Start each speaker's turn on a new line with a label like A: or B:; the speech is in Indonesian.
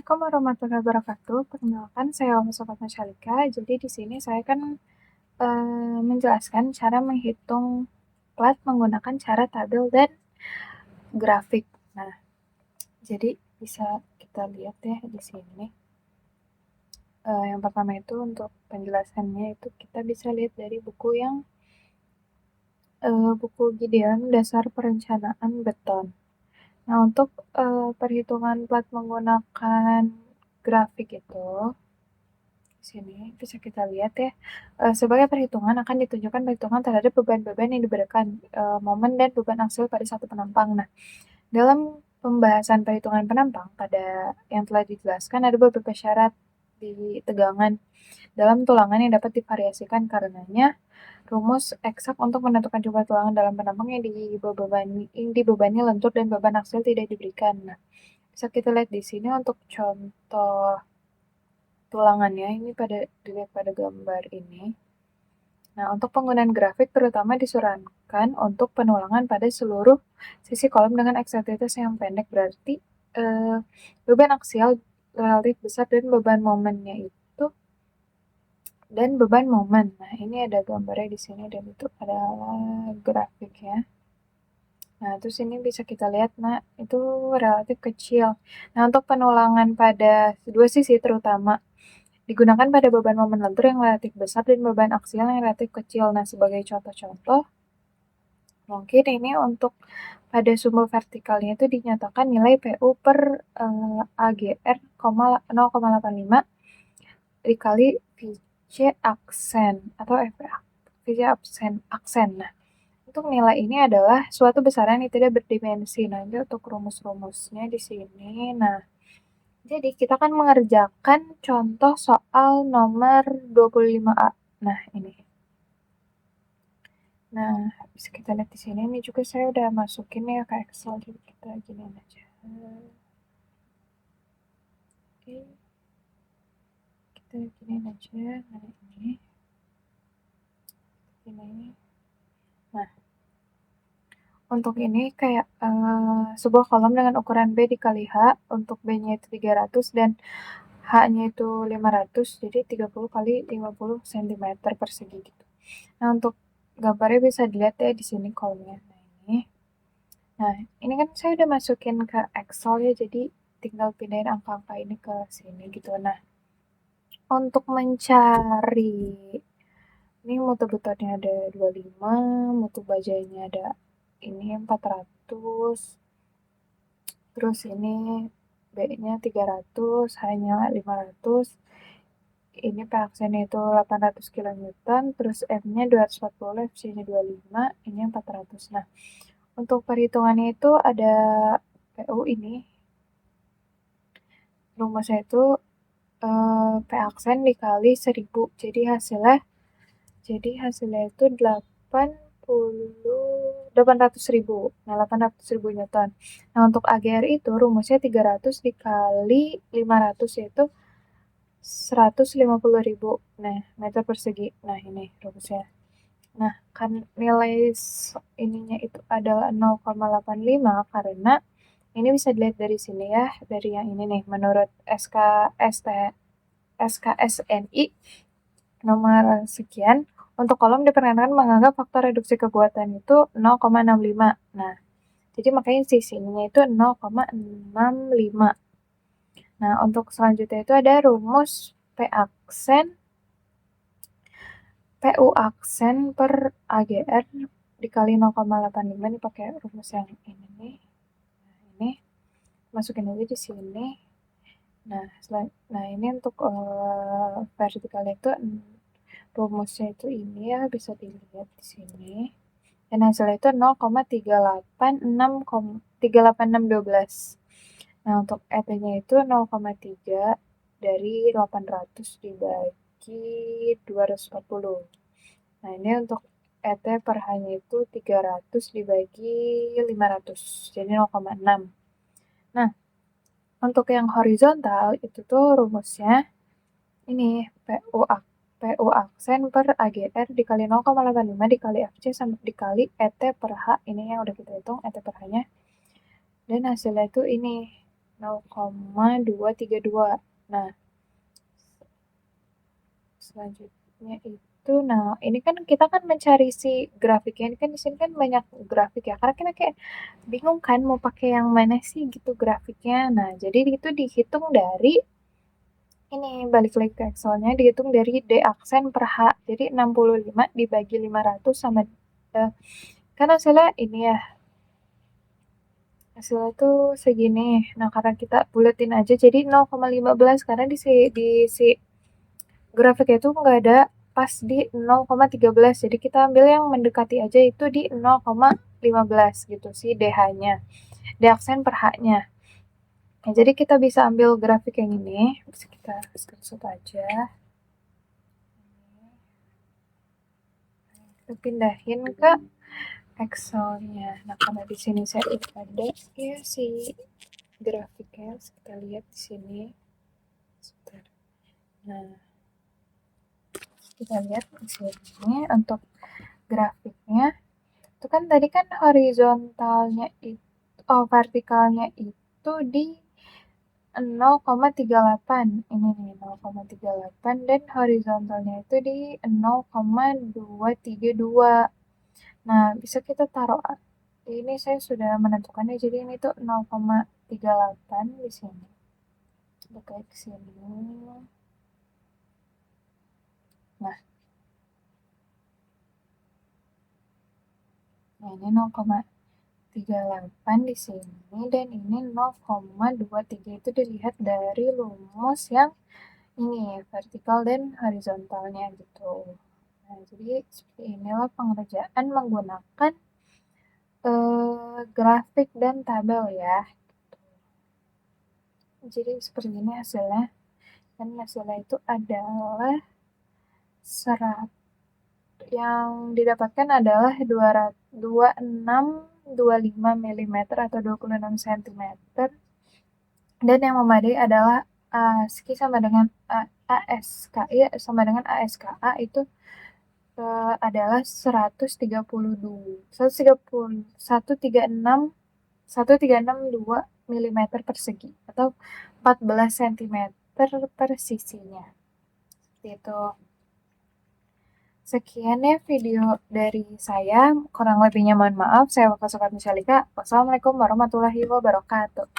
A: Assalamualaikum warahmatullahi wabarakatuh. Perkenalkan, saya Sobat Masyalika. Jadi di sini saya kan menjelaskan cara menghitung plat menggunakan cara tabel dan grafik. Nah, jadi bisa kita lihat ya di sini. Yang pertama itu untuk penjelasannya itu kita bisa lihat dari buku yang buku Gideon Dasar Perencanaan Beton. Nah, untuk perhitungan plat menggunakan grafik itu sini bisa kita lihat ya, sebagai perhitungan akan ditunjukkan perhitungan terhadap beban-beban yang diberikan, momen dan beban aksial pada satu penampang. Nah, dalam pembahasan perhitungan penampang pada yang telah dijelaskan ada beberapa syarat di tegangan dalam tulangan yang dapat divariasikan, karenanya rumus eksak untuk menentukan jumlah tulangan dalam penampang yang dibebani lentur dan beban aksial tidak diberikan. Nah, bisa kita lihat di sini untuk contoh tulangannya ini dilihat pada gambar ini. Nah, untuk penggunaan grafik terutama disarankan untuk penulangan pada seluruh sisi kolom dengan eksentrisitas yang pendek, berarti beban aksial relatif besar dan beban momennya itu dan beban momen. Nah, ini ada gambarnya di sini dan itu adalah grafik ya. Nah, terus ini bisa kita lihat, nah itu relatif kecil. Nah, untuk penulangan pada dua sisi terutama digunakan pada beban momen lentur yang relatif besar dan beban aksial yang relatif kecil. Nah, sebagai contoh-contoh, mungkin ini untuk pada sumbu vertikalnya itu dinyatakan nilai PU per AGR 0,85 dikali VC aksen atau VC aksen. Nah, untuk nilai ini adalah suatu besaran yang tidak berdimensi. Nah, ini untuk rumus-rumusnya di sini. Nah, jadi kita akan mengerjakan contoh soal nomor 25A. Nah, ini. Nah, bisa kita lihat di sini. Ini juga saya udah masukin ya ke Excel. Jadi kita giniin aja. Oke. Kita giniin aja. Nah, ini. Ini. Nah, untuk ini kayak sebuah kolom dengan ukuran B dikali H. Untuk B-nya itu 300 dan H-nya itu 500, jadi 30 kali 50 cm persegi gitu. Nah, untuk gambarnya bisa dilihat ya di sini kolomnya. Nah, ini kan saya udah masukin ke Excel ya, jadi tinggal pindahin angka-angka ini ke sini gitu. Nah, untuk mencari ini mutu betonnya ada 25, mutu bajanya ada ini 400, terus ini B-nya 300, H-nya 500, ini P-aksennya itu 800 kN, terus M-nya 240, FC-nya 25, ini 400. Nah, untuk perhitungannya itu ada PU ini, rumusnya itu P-aksen dikali 1000, jadi hasilnya itu 800.000. Nah, 800.000 Newton. Nah, untuk AGR itu rumusnya 300 dikali 500 yaitu 150.000. Nah, meter persegi. Nah, ini rumusnya. Nah, kan nilai ininya itu adalah 0,85 karena ini bisa dilihat dari sini ya, dari yang ini nih, menurut SKSNI nomor sekian, untuk kolom diperkenankan menganggap faktor reduksi kekuatan itu 0,65. Nah, jadi makanya sisinya itu 0,65. Nah, untuk selanjutnya itu ada rumus PU aksen per AGR dikali 0,85. Ini pakai rumus yang ini nih. Nah, ini masukin aja di sini. Nah, ini untuk vertikalnya itu rumusnya itu ini ya, bisa dilihat di sini. Dan hasilnya itu 0,38612. Nah, untuk ET-nya itu 0,3 dari 800 dibagi 240. Nah, ini untuk ET per H-nya itu 300 dibagi 500, jadi 0,6. Nah, untuk yang horizontal itu tuh rumusnya ini PU aksen per AGR dikali 0,85 dikali FC sama dikali ET per H. Ini yang udah kita hitung ET per H-nya. Dan hasilnya itu ini 0,232. Nah, selanjutnya itu, nah ini kan kita kan mencari si grafiknya, ini kan di sini kan banyak grafik ya, karena kita kayak bingung kan mau pakai yang mana sih gitu grafiknya. Nah, jadi itu dihitung dari ini, balik lagi ke Excelnya, dihitung dari D aksen per H. Jadi 65 dibagi 500 sama kan hasilnya ini ya, hasilnya tuh segini. Nah, karena kita buletin aja jadi 0,15 karena di si grafiknya itu nggak ada pas di 0,13. Jadi kita ambil yang mendekati aja itu di 0,15 gitu sih DH-nya. D aksen per H-nya. Nah, jadi kita bisa ambil grafik yang ini, bisa kita screenshot aja. Kita pindahin ke Excelnya. Nah, karena di sini saya udah ada ya si grafiknya, kita lihat di sini. Sebentar. Nah, kita lihat di sini untuk grafiknya. Itu kan tadi kan horizontalnya itu, vertikalnya itu di 0,38. Ini nih 0,38 dan horizontalnya itu di 0,232. Nah, bisa kita taruh ini saya sudah menentukannya jadi ini tuh 0,38 di sini. Kita klik sini. Nah, ini 0,38 di sini dan ini 0,23 itu dilihat dari rumus yang ini vertikal dan horizontalnya gitu. Nah, jadi seperti inilah pengerjaan menggunakan grafik dan tabel ya. Jadi seperti ini hasilnya. Dan hasilnya itu adalah yang didapatkan adalah 2625 mm atau 26 cm. Dan yang memadai adalah ASCII sama dengan ASKA ya, sama dengan ASKA itu adalah 136,136,2 mm persegi atau 14 cm per sisinya. Seperti itu. Sekian ya video dari saya. Kurang lebihnya mohon maaf. Saya Waka Sokat Misalika. Wassalamualaikum warahmatullahi wabarakatuh.